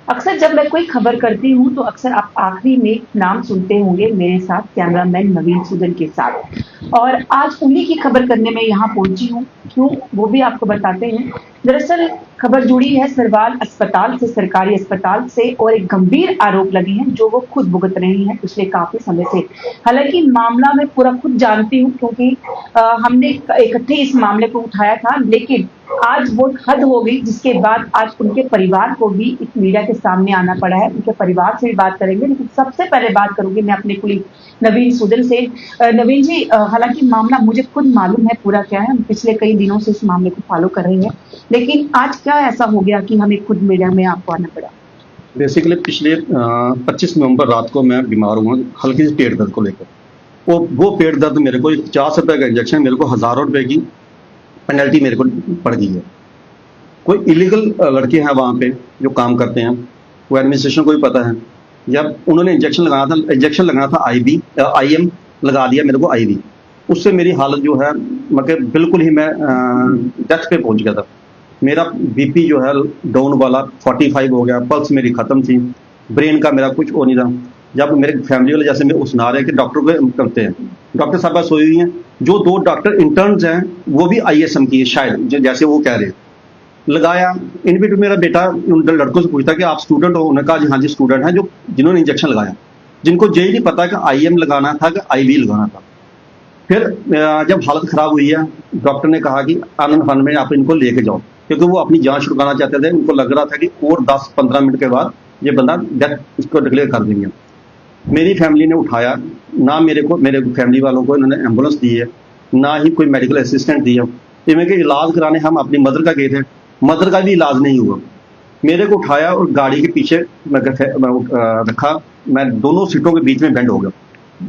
अक्सर जब मैं कोई खबर करती हूँ तो अक्सर आप आखिरी में नाम सुनते होंगे मेरे साथ कैमरामैन नवीन सूदन के साथ। और आज उन्हीं की खबर करने में यहाँ पहुंची हूँ। क्यों, वो भी आपको बताते हैं। दरअसल खबर जुड़ी है सरवाल अस्पताल से, सरकारी अस्पताल से, और एक गंभीर आरोप लगे हैं जो वो खुद भुगत रही हैं पिछले काफी समय से। हालांकि मामला मैं पूरा खुद जानती हूँ क्योंकि हमने इकट्ठे इस मामले को उठाया था, लेकिन आज वो हद हो गई जिसके बाद आज उनके परिवार को भी इस मीडिया के सामने आना पड़ा है। उनके परिवार से भी बात करेंगे, लेकिन सबसे पहले बात करूंगी मैं अपने कुलीग नवीन सूदन से। नवीन जी, हालांकि मामला मुझे खुद मालूम है पूरा क्या है, हम पिछले कई दिनों से इस मामले को फॉलो कर रहे हैं, लेकिन आज क्या ऐसा हो गया कि हमें खुद मीडिया में आपको आना पड़ा? बेसिकली पिछले 25 नवंबर रात को मैं बीमार हुआ हल्की सी पेट दर्द को लेकर। वो पेट दर्द मेरे को 50 रुपए का इंजेक्शन, मेरे को हज़ारों रुपए की पेनल्टी मेरे को पड़ गई है। कोई इलीगल लड़के हैं वहाँ पे जो काम करते हैं, वो एडमिनिस्ट्रेशन को भी पता है। जब उन्होंने इंजेक्शन लगाना था IM लगा दिया मेरे को IV। उससे मेरी हालत जो है मतलब बिल्कुल ही मैं डेथ पे पहुंच गया था। मेरा BP जो है डाउन वाला 45 हो गया, पल्स मेरी ख़त्म थी, ब्रेन का मेरा कुछ वो नहीं था। जब मेरे फैमिली वाले जैसे मेरे सुना रहे हैं कि डॉक्टर को करते हैं, डॉक्टर साहब सोई हुई हैं, जो 2 डॉक्टर इंटर्न्स हैं वो भी ISM की है शायद, जैसे वो कह रहे हैं। लगाया इन बिटवीन मेरा बेटा उन लड़कों से पूछता कि आप स्टूडेंट हो? उन्होंने कहा जी हाँ जी स्टूडेंट हैं, जो जिन्होंने इंजेक्शन लगाया, जिनको यही नहीं पता कि IM लगाना था कि IV लगाना था। फिर जब हालत ख़राब हुई है, डॉक्टर ने कहा कि आनंद फन में आप इनको लेके जाओ, क्योंकि वो अपनी जान छुड़वाना चाहते थे। उनको लग रहा था कि और 10-15 मिनट के बाद ये बंदा डेथ इसको डिक्लेयर कर देंगे। मेरी फैमिली ने उठाया ना, मेरे फैमिली वालों को इन्होंने एम्बुलेंस दी है, ना ही कोई मेडिकल असिस्टेंट दिया। इनमें के इलाज कराने हम अपनी मदर का गए थे, मदर का भी इलाज नहीं हुआ। मेरे को उठाया और गाड़ी के पीछे रखा, मैं दोनों सीटों के बीच में बेंड हो गया।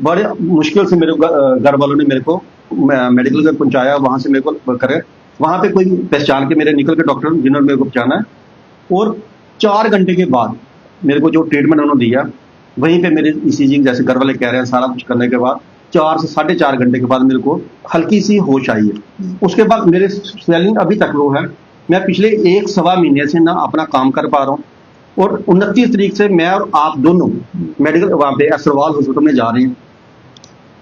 बड़े मुश्किल से मेरे घर वालों ने मेरे को मेडिकल का पहुंचाया, वहां से मेरे को करे, वहां पे कोई पहचान के मेरे निकल के डॉक्टर जिन्होंने मेरे को पहचाना है। और 4 घंटे के बाद मेरे को जो ट्रीटमेंट उन्होंने दिया, वहीं पे मेरे ECG जैसे घर वाले कह रहे हैं सारा कुछ करने के बाद 4 से 4.5 घंटे के बाद मेरे को हल्की सी होश आई है। उसके बाद मेरे स्वेलिंग अभी तक वो है। मैं पिछले 1-1.25 महीने से ना अपना काम कर पा रहा हूँ, और 29 तारीख से मैं और आप दोनों मेडिकल वहाँ पे सरवाल हॉस्पिटल में जा रहे हैं।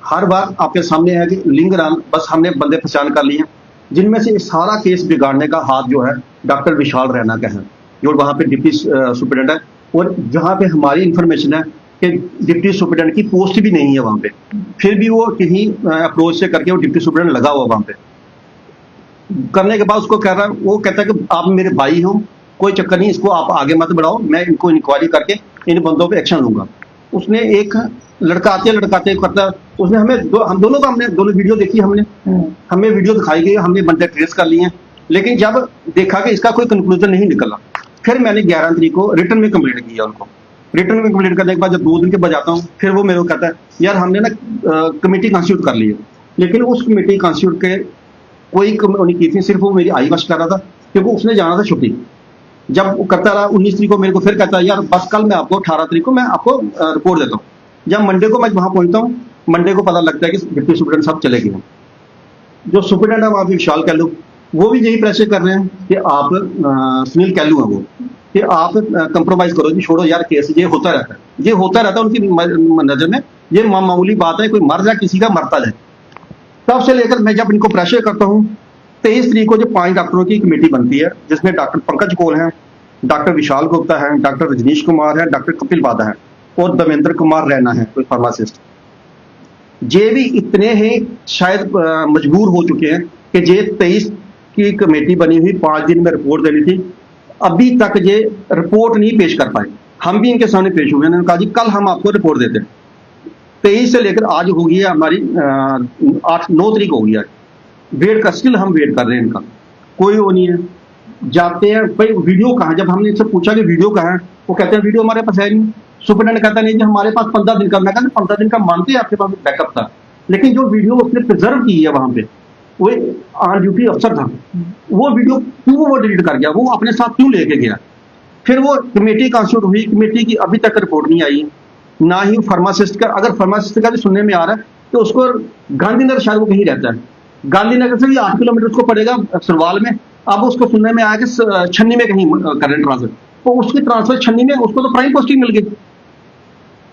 हर बार आपके सामने है कि लिंगराम बस हमने बंदे पहचान कर लिए हैं, जिनमें से सारा केस बिगाड़ने का हाथ जो है डॉक्टर विशाल रैना का है, जो वहाँ पे डिप्टी सुपरिटेंडेंट है। और जहाँ पे हमारी इंफॉर्मेशन है कि डिप्टी सुपरिटेंडेंट की पोस्ट भी नहीं है वहाँ पे, फिर भी वो कहीं अप्रोच से करके वो डिप्टी सुपरिटेंडेंट लगा हुआ वहाँ पे। करने के बाद उसको कह रहा है, वो कहता है कि आप मेरे भाई हो, कोई चक्कर नहीं, इसको आप आगे मत बढ़ाओ, मैं इनको इंक्वायरी करके इन बंदों पे एक्शन लूंगा। उसने एक लड़काते करता, उसने हम दोनों का हमने दोनों वीडियो देखी, हमें वीडियो दिखाई गई, हमने बंदे ट्रेस कर लिए हैं। लेकिन जब देखा कि इसका कोई कंक्लूजन नहीं निकला, फिर मैंने 11 तारीख को रिटर्न में कंप्लेंट किया उनको। रिटर्न में कंप्लेंट करने के बाद जब 2 दिन के बाद जाता हूँ, फिर वो मेरे को कहता है यार हमने ना कमेटी कॉन्स्टिट्यूट कर ली है। लेकिन उस कमेटी कॉन्स्टिट्यूट के कोई नहीं की थी, सिर्फ वो मेरी आई वश कर रहा था, क्योंकि उसने जाना था छुट्टी। जब वो करता रहा 19 तारीख को मेरे को फिर कहता है यार बस कल मैं आपको 18 तारीख को मैं आपको रिपोर्ट देता हूँ। जब मंडे को मैं वहां पहुंचता हूँ, मंडे को पता लगता है कि डिप्टी सुपरिटेंडेंट साहब चले गए हैं। जो सुपरिटेंडेंट है वहां पे विशाल कैलू, वो भी यही प्रेशर कर रहे हैं कि आप सुनील कैलू है वो, कि आप कंप्रोमाइज करो जी, छोड़ो यार केस, ये होता रहता है उनकी नजर में, ये मामूली बात है, कोई मर जाए, किसी का मरता जाए। तब से लेकर मैं जब इनको प्रेशर करता हूँ, 23 तारीख को जो 5 डॉक्टरों की कमेटी बनती है, जिसमें डॉक्टर पंकज कौल हैं, डॉक्टर विशाल गुप्ता है, डॉक्टर रजनीश कुमार है, डॉक्टर कपिल वादा है, और देवेंद्र कुमार रैना है कोई फार्मासिस्ट। ये भी इतने ही शायद मजबूर हो चुके हैं कि ये 23 की कमेटी बनी हुई, 5 दिन में रिपोर्ट देनी थी, अभी तक ये रिपोर्ट नहीं पेश कर पाए। हम भी इनके सामने पेश हुए, उन्होंने कहा जी कल हम आपको रिपोर्ट देते हैं। 23 से लेकर आज हो गई है हमारी 8-9 तारीख हो गई है, वेट का स्टिल हम वेट कर रहे हैं इनका, कोई वो नहीं है। जाते हैं भाई वीडियो कहाँ, जब हमने इनसे पूछा कि वीडियो कहाँ है, वो कहते हैं वीडियो हमारे पास है नहीं। सुपरिटेंडेंट कहता नहीं जी हमारे पास 15 दिन का, मैं कहता 15 दिन का मानते हैं आपके पास बैकअप था, लेकिन जो वीडियो उसने प्रिजर्व की है वहां पे, वो ऑन ड्यूटी अफसर था, वो वीडियो क्यों वो डिलीट कर गया, वो अपने साथ क्यों लेके गया। फिर वो कमेटी कॉन्स्टिट्यूट हुई, कमेटी की अभी तक रिपोर्ट नहीं आई, ना ही फार्मासिस्ट का, अगर फार्मासिस्ट का भी सुनने में आ रहा है तो उसको गांधीनगर शायद वो कहीं रहता है, गांधीनगर से भी 8 किलोमीटर उसको पड़ेगा सरवाल में, अब उसको सुनने में आया कि छन्नी में कहीं करेंट ट्रांसफर, तो उसकी ट्रांसफर छन्नी में, उसको तो प्राइम पोस्टिंग मिल गई।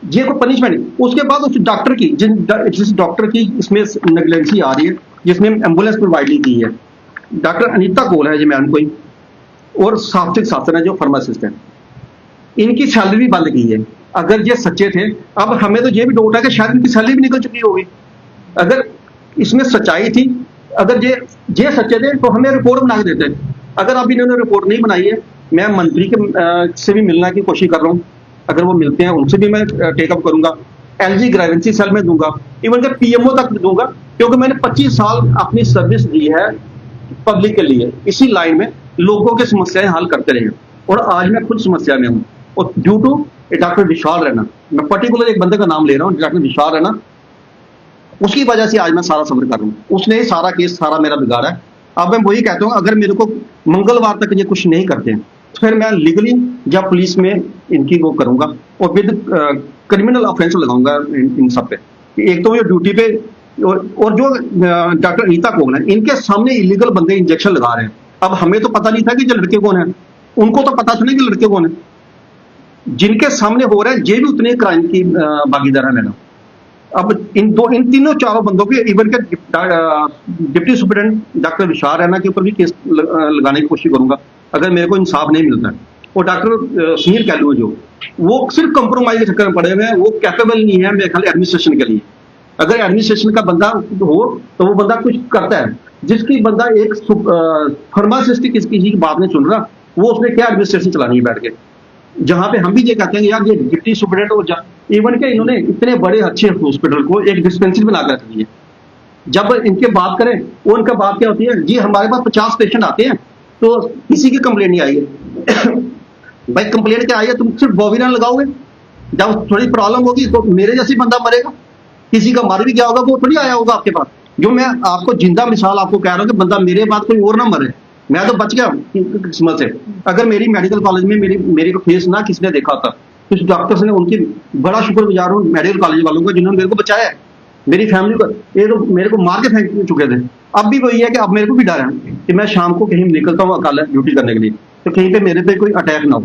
ये कोई पनिशमेंट। उसके बाद उस डॉक्टर की जिस डॉक्टर की इसमें नेग्लेंसी आ रही है, जिसने एम्बुलेंस प्रोवाइड नहीं की है, डॉक्टर अनीता कोल है जी मैम कोई, और सात्विक शासन है जो फार्मासिस्ट है, इनकी सैलरी भी बंद की है। अगर ये सच्चे थे, अब हमें तो ये भी डाउट है कि शायद इनकी सैलरी भी निकल चुकी होगी। अगर इसमें सच्चाई थी, अगर ये सच्चे थे तो हमें रिपोर्ट बना के देते। अगर अभी इन्होंने रिपोर्ट नहीं बनाई है, मैं मंत्री के से भी मिलने की कोशिश कर रहा हूँ, अगर वो मिलते हैं उनसे भी मैं टेकअप करूंगा, एलजी ग्रेवेंसी सेल में दूंगा, इवन के पीएमओ तक दूंगा, क्योंकि मैंने 25 साल अपनी सर्विस दी है पब्लिक के लिए, इसी लाइन में लोगों की समस्याएं हल करते रहे, और आज मैं खुद समस्या में हूँ। और ड्यू टू डॉक्टर विशाल रैना, मैं पर्टिकुलर एक बंदे का नाम ले रहा हूँ, डॉक्टर विशाल रैना, उसकी वजह से आज मैं सारा सफर कर रहा हूँ। उसने सारा केस सारा मेरा बिगाड़ा है। अब मैं वही कहता हूँ, अगर मेरे को मंगलवार तक ये कुछ नहीं करते हैं, तो फिर मैं लीगली या पुलिस में इनकी वो करूंगा, और विद क्रिमिनल ऑफेंस लगाऊंगा इन सब पे। एक तो ये ड्यूटी पे, और जो डॉक्टर अनीता कोल है, इनके सामने इलीगल बंदे इंजेक्शन लगा रहे हैं। अब हमें तो पता नहीं था कि ये लड़के कौन है, उनको तो पता था नहीं कि लड़के कौन है। जिनके सामने हो रहा है ये भी उतने क्राइम की भागीदार है मैडम। अब इन तीनों चारों बंदों के, इवन के डिप्टी सुपरिटेंडेंट डॉक्टर विशाल रैना के ऊपर भी केस लगाने की कोशिश करूंगा, अगर मेरे को इंसाफ नहीं मिलता है। और डॉक्टर सुनील कैलू है जो, वो सिर्फ कंप्रोमाइज के चक्कर में पड़े हुए हैं, वो कैपेबल नहीं है मेरे ख्याल एडमिनिस्ट्रेशन के लिए। अगर एडमिनिस्ट्रेशन का बंदा हो तो वो बंदा कुछ करता है। जिसकी बंदा एक फार्मासिस्ट किसी की बात नहीं सुन रहा, वो उसने क्या एडमिनिस्ट्रेशन चलानी है बैठ के। जहां पे हम भी ये कहते हैं यार ये डिप्टी सुपरिटेंडेंट, और इवन के इन्होंने इतने बड़े अच्छे हॉस्पिटल को एक डिस्पेंसरी बना कर रख दी है। जब इनके बात करें, वो इनका बात क्या होती है जी, हमारे पास 50 पेशेंट आते हैं तो किसी की कंप्लेंट नहीं आई है। भाई कंप्लेंट क्या आई है, तुम सिर्फ बोविरन लगाओगे, जब थोड़ी प्रॉब्लम होगी तो मेरे जैसी बंदा मरेगा, किसी का मर भी गया होगा वो थोड़ी आया होगा आपके पास। जो मैं आपको जिंदा मिसाल आपको कह रहा हूँ कि बंदा मेरे बाद कोई और ना मरे, मैं तो बच गया किस्मत से। अगर मेरी मेडिकल कॉलेज में मेरे को फेस ना किसी ने देखा होता, कुछ डॉक्टर्स ने, उनकी बड़ा शुक्रगुजार हूँ मेडिकल कॉलेज वालों का, जिन्होंने मेरे को बचाया है, मेरी फैमिली को। ये तो मेरे को मार के फेंक चुके थे। अब भी वही है कि अब मेरे को भी डर है कि मैं शाम को कहीं निकलता हूँ अकाल ड्यूटी करने के लिए, तो कहीं पे मेरे पे कोई अटैक ना हो।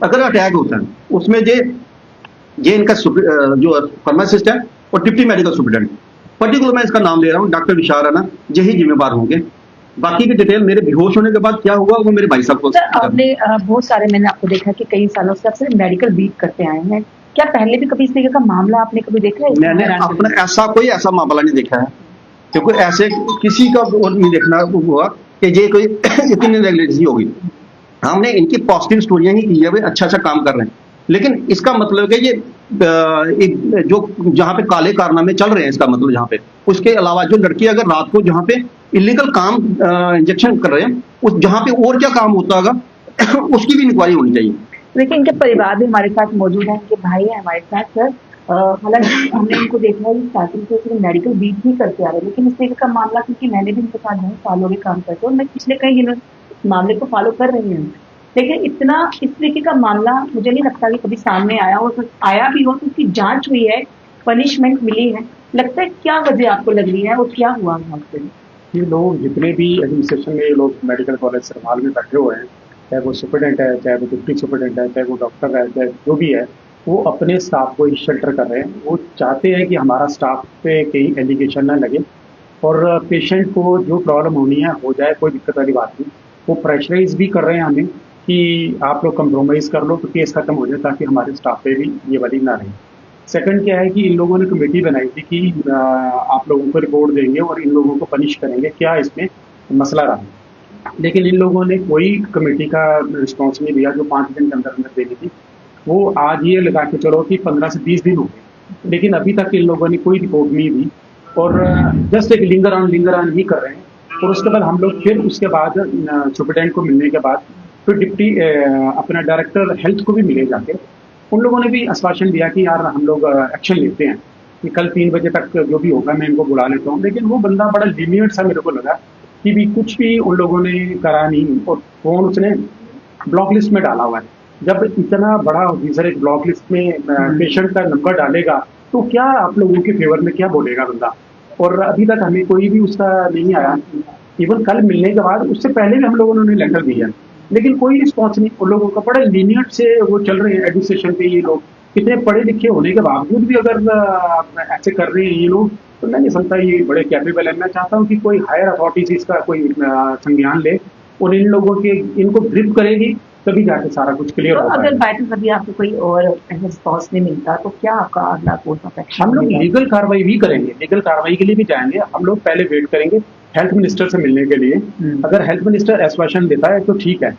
अगर अटैक होता है उसमें ये इनका जो फार्मासिस्ट है और डिप्टी मेडिकल सुपरिटेंडेंट, पर्टिकुलर मैं इसका नाम ले रहा हूँ, डॉक्टर विशाल रैना, यही जिम्मेवार होंगे। बाकी की डिटेल मेरे बेहोश होने के बाद क्या होगा वो मेरे भाई साहब को। सर आपने बहुत सारे, मैंने आपको देखा कि कई सालों से आप सिर्फ मेडिकल बीट करते आए हैं, क्या पहले भी कभी इस तरीके का मामला आपने कभी देखा है? मैंने अपना ऐसा मामला नहीं देखा है, क्योंकि ऐसे किसी का नहीं देखना हुआ कि ये कोई इतनी नेगलिजेंसी होगी। हमने इनकी पॉजिटिव स्टोरियां ही की है, वे अच्छा काम कर रहे हैं, लेकिन इसका मतलब है कि ये जो जहाँ पे काले कारनामे चल रहे हैं, इसका मतलब यहाँ पे, उसके अलावा जो लड़की अगर रात को जहाँ पे इलीगल काम इंजेक्शन कर रहे हैं, उस जहाँ पे और क्या काम होता होगा उसकी भी इंक्वायरी होनी चाहिए। देखिए इनके परिवार भी हमारे साथ मौजूद है, इनके भाई है हमारे साथ। सर हालांकि हमने इनको देखा है स्टार्टिंग से सिर्फ मेडिकल बीट ही करते आ रहे हैं, लेकिन इस तरीके का मामला, क्योंकि मैंने भी इनके साथ बहुत सालों में काम करते और मैं पिछले कई दिनों इस मामले को फॉलो कर रही हूँ, लेकिन इतना इस तरीके का मामला मुझे नहीं लगता कि कभी सामने आया हो। आया भी हो तो उसकी जांच हुई है, पनिशमेंट मिली है, लगता है क्या वजह आपको लग रही है और क्या हुआ है? ये लोग जितने भी एडमिनिस्ट्रेशन में ये लोग मेडिकल कॉलेज सरमाल में बैठे हुए हैं, चाहे वो सुपरिटेंडेंट है, चाहे वो डिप्टी सुपरिटेंडेंट है, चाहे वो डॉक्टर है, चाहे जो भी है, वो अपने स्टाफ को ही शेल्टर कर रहे हैं। वो चाहते हैं कि हमारा स्टाफ पे कहीं एलिगेशन ना लगे और पेशेंट को जो प्रॉब्लम होनी है हो जाए, कोई दिक्कत वाली बात नहीं। वो प्रेशराइज भी कर रहे हैं हमें कि आप लोग कंप्रोमाइज़ कर लो तो केस खत्म हो जाए, ताकि हमारे स्टाफ पे भी ये वाली ना रहे। सेकंड क्या है कि इन लोगों ने कमेटी बनाई थी कि आप लोगों को रिपोर्ट देंगे और इन लोगों को पनिश करेंगे, क्या इसमें मसला रहा। लेकिन इन लोगों ने कोई कमेटी का रिस्पॉन्स नहीं दिया जो 5 दिन के अंदर अंदर देनी थी। वो आज ये लगा के चलो कि 15 से 20 दिन हो गए, लेकिन अभी तक इन लोगों ने कोई रिपोर्ट नहीं दी और जस्ट एक लिंगर ऑन ही कर रहे हैं। और उसके बाद हम लोग फिर उसके बाद सुपरिटेंडेंट को मिलने के बाद फिर डिप्टी अपना डायरेक्टर हेल्थ को भी मिले जाके, उन लोगों ने भी आश्वासन दिया कि यार हम लोग एक्शन लेते हैं कि कल 3 बजे तक जो भी होगा मैं इनको बुला लेता हूँ। लेकिन वो बंदा बड़ा लीनियंट सा मेरे को लगा कि भी कुछ भी उन लोगों ने करा नहीं और फोन उसने ब्लॉक लिस्ट में डाला हुआ है। जब इतना बड़ा ऑफिसर एक ब्लॉक लिस्ट में पेशेंट का नंबर डालेगा तो क्या आप लोगों के फेवर में क्या बोलेगा बंदा। और अभी तक हमें कोई भी उसका नहीं आया इवन कल मिलने के बाद उससे पहले भी हम लोगों ने उन्हें लेटर दिया, लेकिन कोई रिस्पॉन्स नहीं। उन लोगों का बड़ा लीनियंट से वो चल रहे हैं एडमिनिस्ट्रेशन पे। ये लोग कितने पढ़े लिखे होने के बावजूद भी अगर ऐसे कर रहे हैं ये लोग, तो मैं नहीं समझता ये बड़े कैपेबल है। मैं चाहता हूँ कि कोई हायर अथॉरिटीज इसका कोई संज्ञान ले और इन लोगों के इनको ग्रिप करेगी, तभी जाके सारा कुछ क्लियर तो हो अगर पाएगा। बाय चांस अभी आपको कोई और रिस्पॉन्स नहीं मिलता तो क्या आपका अगला कोर्स ऑफ एक्शन हम लोग रहेगा? लीगल कार्रवाई भी करेंगे, लीगल कार्रवाई के लिए भी जाएंगे। हम लोग पहले वेट करेंगे हेल्थ मिनिस्टर से मिलने के लिए। अगर हेल्थ मिनिस्टर एसवाशन देता है तो ठीक है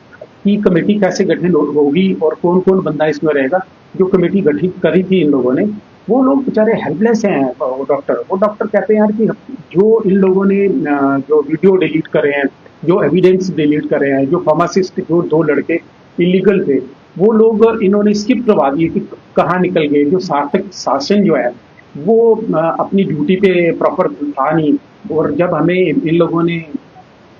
कि कमेटी कैसे गठन होगी और कौन कौन बंदा इसमें रहेगा। जो कमेटी गठित करी थी इन लोगों ने, वो लोग बेचारे हेल्पलेस हैं। वो डॉक्टर कहते हैं यार कि जो इन लोगों ने जो वीडियो डिलीट करे हैं, जो एविडेंस डिलीट करे हैं, जो फार्मासिस्ट जो 2 लड़के इलीगल थे, वो लोग इन्होंने स्किप करवा दिए कि कहाँ निकल गए। जो सार्थक शासन जो है वो अपनी ड्यूटी पे प्रॉपर था नहीं। और जब हमें इन लोगों ने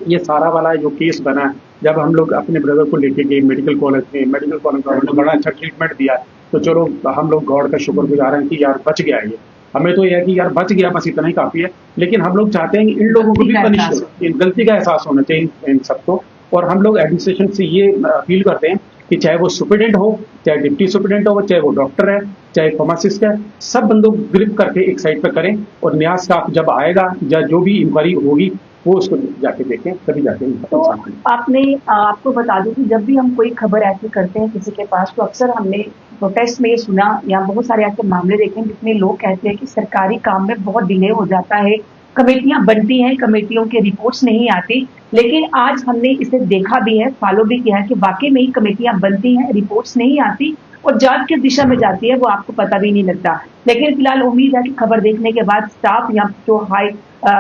ये सारा वाला जो केस बना, जब हम लोग अपने ब्रदर को लेके गए मेडिकल कॉलेज में, मेडिकल कॉलेज में उन्होंने बड़ा अच्छा ट्रीटमेंट दिया, तो चलो हम लोग गॉड का शुक्रगुजार हैं कि यार बच गया ये। हमें तो यह है कि यार बच गया, बस इतना ही काफी है। लेकिन हम लोग चाहते हैं कि इन लोगों को भी पनिश, गलती का एहसास होना चाहिए इन सबको। और हम लोग एडमिनिस्ट्रेशन से ये अपील करते हैं कि चाहे वो सुपरिटेंडेंट हो, चाहे डिप्टी सुपरिटेंडेंट हो, चाहे वो डॉक्टर है, चाहे फार्मासिस्ट है, सब बंदों को ग्रिप करके एक साइड पर करें और नया स्टाफ जब आएगा या जो भी इंक्वायरी होगी वो उसको जाके देखें, तभी जाके तो आपने आपको बता दूं कि जब भी हम कोई खबर ऐसी करते हैं किसी के पास, तो अक्सर हमने प्रोटेस्ट में ये सुना या बहुत सारे ऐसे मामले देखे हैं जिसमें लोग कहते हैं कि सरकारी काम में बहुत डिले हो जाता है, कमेटियां बनती हैं, कमेटियों के रिपोर्ट्स नहीं आती। लेकिन आज हमने इसे देखा भी है, फॉलो भी किया है कि वाकई में ही कमेटियां बनती हैं, रिपोर्ट्स नहीं आती और जांच किस दिशा में जाती है वो आपको पता भी नहीं लगता। लेकिन फिलहाल उम्मीद है कि खबर देखने के बाद स्टाफ या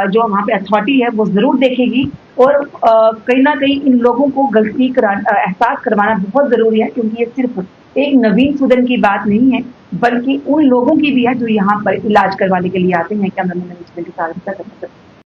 जो वहाँ पे अथॉरिटी है वो जरूर देखेगी और कहीं ना कहीं इन लोगों को गलती एहसास करवाना बहुत जरूरी है, क्योंकि ये सिर्फ एक नवीन सूदन की बात नहीं है बल्कि उन लोगों की भी है जो यहाँ पर इलाज करवाने के लिए आते हैं। कैमरामैन के साथ